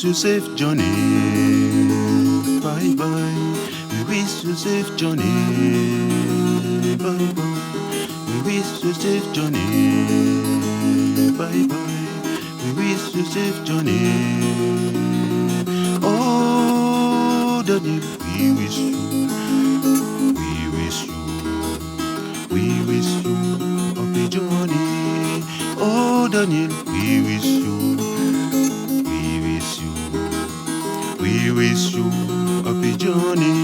you safe journey. Bye bye. We wish you safe journey. Bye bye. We wish you safe journey. Bye bye. We wish you safe journey. Oh, Daniel, we wish you. We wish you. We wish you happy journey. Oh, Daniel, we wish you. We wish you. We wish you happy journey.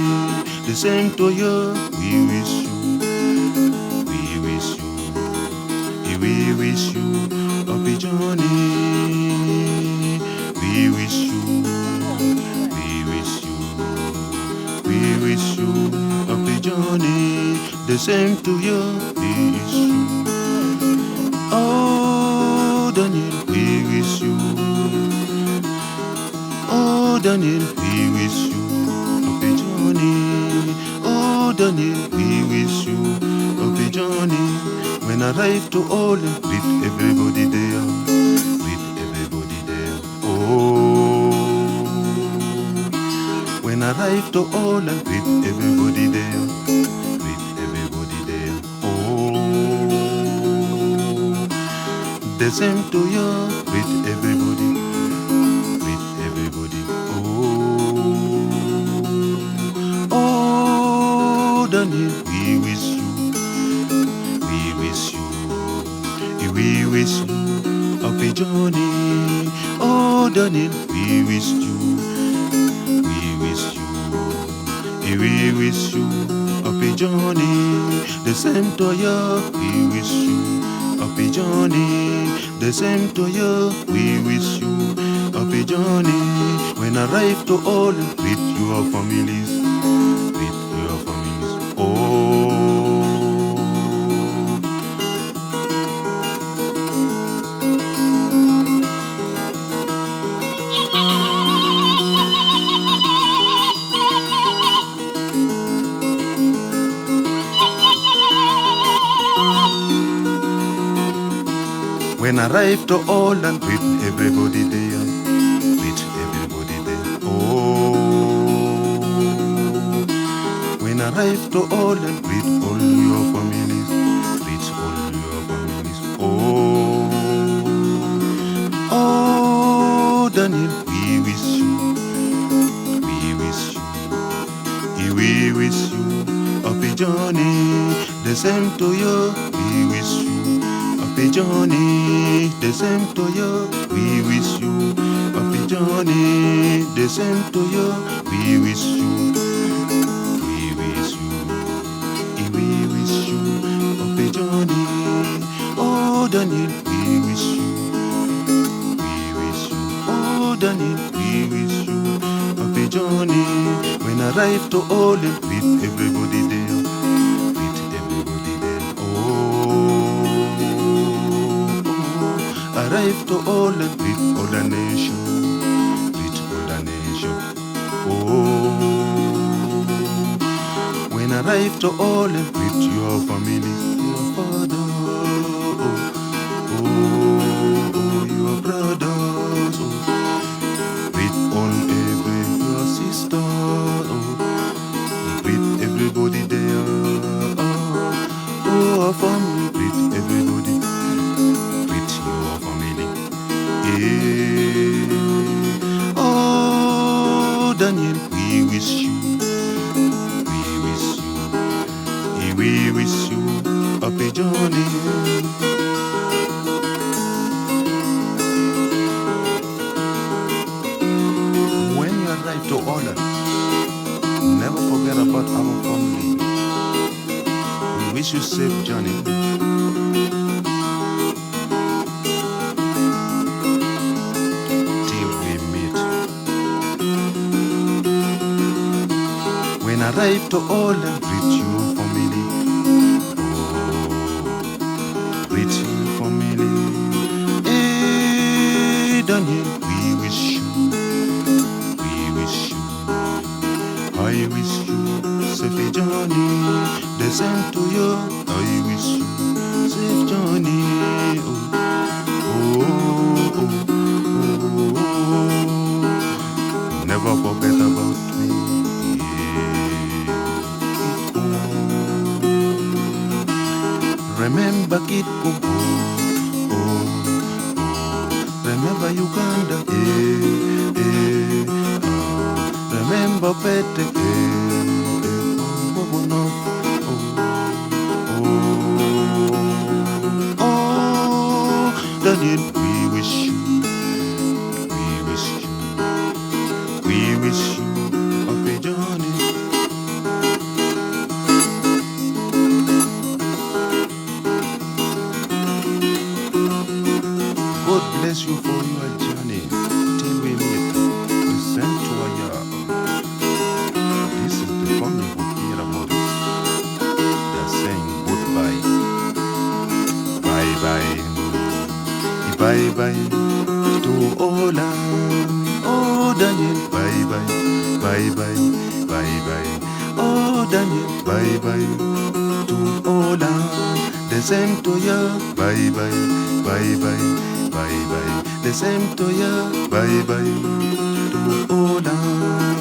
The same to you. We wish you. We wish you. We wish you happy journey. We wish you. We wish you. We wish you happy journey. The same to you. We wish you. Oh, Daniel, we wish you. Oh, Daniel, we wish you happy journey. Oh, Daniel, we wish you happy journey. When I arrive to Holland, with everybody there, with everybody there. Oh, when I arrive to Holland, with everybody there, with everybody there. Oh, the same to you, with everybody, with everybody. Oh, oh, Daniel, we wish you. We wish you. We wish you happy journey. Oh, Daniel, we wish you. We wish you. We wish you happy journey. The same to you. We wish you happy journey. The same to you. We wish you happy journey. When I arrive to all with your families, with your families. Oh. When I arrive to Holland with everybody there, with everybody there. Oh, when I arrive to Holland with all your families, with all your families. Oh, oh, Daniel, we wish you, we wish you, we wish you happy journey. The same to you, we wish you. Happy journey, the same to you. We wish you happy journey, the same to you. We wish you. We wish you. We wish you happy journey. Oh, Daniel, we wish you. We wish you. Oh, Daniel, we wish you happy journey. When I arrive to Holland with everybody there, with everybody there. Arrive to Holland with all the nation, with all the nation. Oh, when I arrive to Holland with your family, your father, your brothers, with all your sister, with everybody there. Oh, our family, with everybody. Oh, Daniel, we wish you. We wish you. We wish you happy journey. When you arrive to Holland, never forget about our family. We wish you safe journey. Arrive to Holland with your family. Oh, with your family. Hey, Daniel, we wish you. We wish you. I wish you safe journey. The same to you. I wish you safe journey. Oh, oh, oh, oh, oh. Remember Kitgum, remember Uganda, remember Pete, Daniel, we wish you, we wish you happy journey. God bless you for your journey. Till we meet, listen to Ayaa. This is the family of Opira Morise. They are saying goodbye. Bye bye. Bye bye to Holland. Oh Daniel, bye bye. Bye bye. Bye bye. Oh Daniel, bye bye to Holland. The same to you. Bye bye. Bye bye. Bye bye. The same to you. Bye bye to Holland.